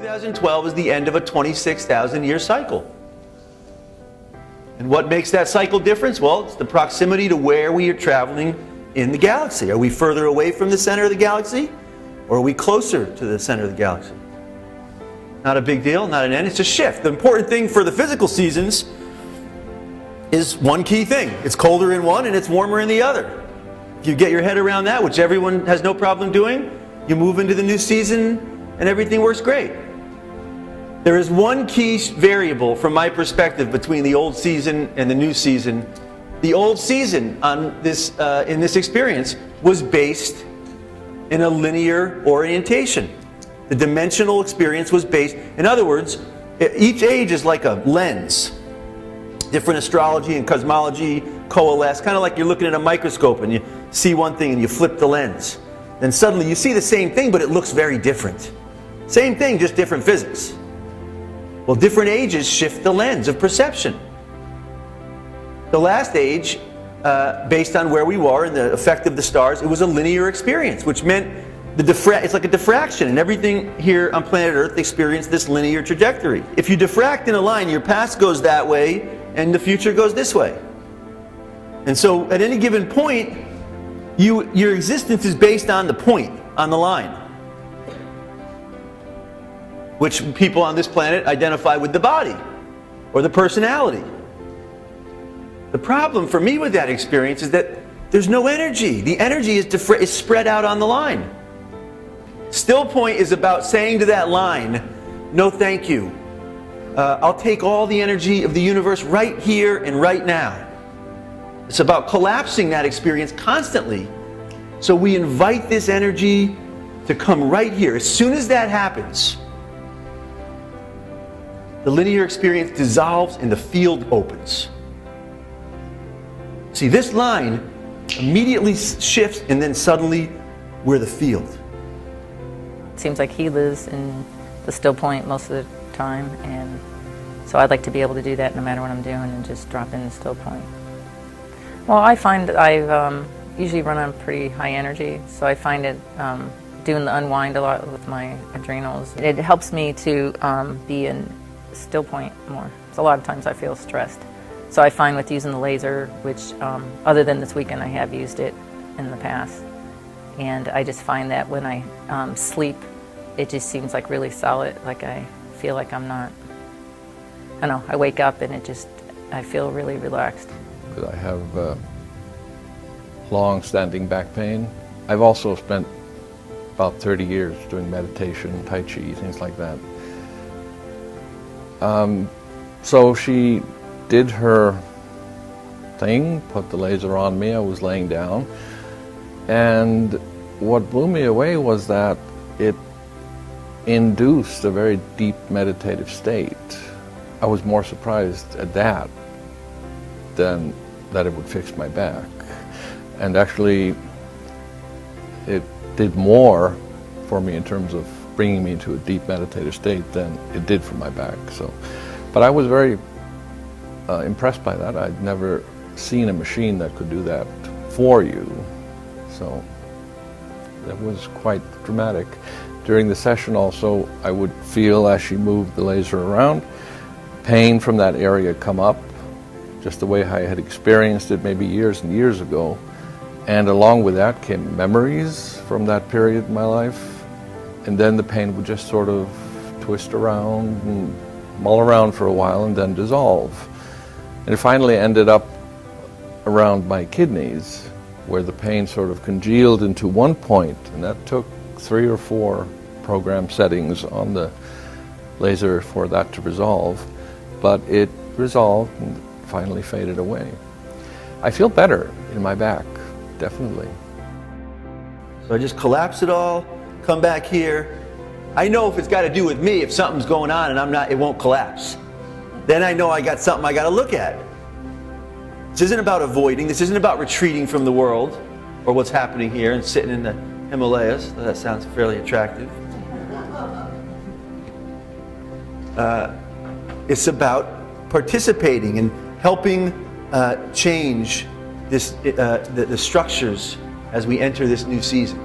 2012 is the end of a 26,000-year cycle. And what makes that cycle different? Well, it's the proximity to where we are traveling in the galaxy. Are we further away from the center of the galaxy, or are we closer to the center of the galaxy? Not a big deal, not an end, it's a shift. The important thing for the physical seasons is one key thing. It's colder in one and it's warmer in the other. If you get your head around that, which everyone has no problem doing, you move into the new season and everything works great. There is one key variable from my perspective between the old season and the new season. The old season on this, in this experience was based in a linear orientation. The dimensional experience was based, in other words, each age is like a lens. Different astrology and cosmology coalesce, kind of like you're looking at a microscope and you see one thing and you flip the lens. Then suddenly you see the same thing, but it looks very different. Same thing, just different physics. Well, different ages shift the lens of perception. The last age, based on where we were and the effect of the stars, it was a linear experience, which meant it's like a diffraction, and everything here on planet Earth experienced this linear trajectory. If you diffract in a line, your past goes that way, and the future goes this way. And so, at any given point, your existence is based on the point, on the line, which people on this planet identify with the body, or the personality. The problem for me with that experience is that there's no energy. The energy is spread out on the line. Stillpoint is about saying to that line, no thank you. I'll take all the energy of the universe right here and right now. It's about collapsing that experience constantly. So we invite this energy to come right here. As soon as that happens, the linear experience dissolves and the field opens. See, this line immediately shifts and then suddenly we're the field. It seems like he lives in the Stillpoint most of the time, and so I'd like to be able to do that no matter what I'm doing and just drop in the Stillpoint. Well, I find that I usually run on pretty high energy, so I find it doing the unwind a lot with my adrenals. It helps me to be in Stillpoint more. So a lot of times I feel stressed. So I find with using the laser, which other than this weekend I have used it in the past, and I just find that when I sleep, it just seems like really solid, like I feel like I'm not, I don't know, I wake up and I feel really relaxed. I have long-standing back pain. I've also spent about 30 years doing meditation, Tai Chi, things like that. So she did her thing, put the laser on me, I was laying down, and what blew me away was that it induced a very deep meditative state. I was more surprised at that than that it would fix my back. And actually, it did more for me in terms of bringing me into a deep meditative state than it did for my back. So, but I was very impressed by that. I'd never seen a machine that could do that for you. So that was quite dramatic. During the session also, I would feel as she moved the laser around, pain from that area come up, just the way I had experienced it maybe years and years ago. And along with that came memories from that period in my life. And then the pain would just sort of twist around and mull around for a while and then dissolve. And it finally ended up around my kidneys, where the pain sort of congealed into one point, and that took 3 or 4 program settings on the laser for that to resolve. But it resolved and finally faded away. I feel better in my back, definitely. So I just collapse it all, come back here. I know if it's got to do with me, if something's going on and it won't collapse. Then I know I got something I got to look at. This isn't about avoiding, this isn't about retreating from the world or what's happening here and sitting in the Himalayas. That sounds fairly attractive. It's about participating and helping change the structures as we enter this new season.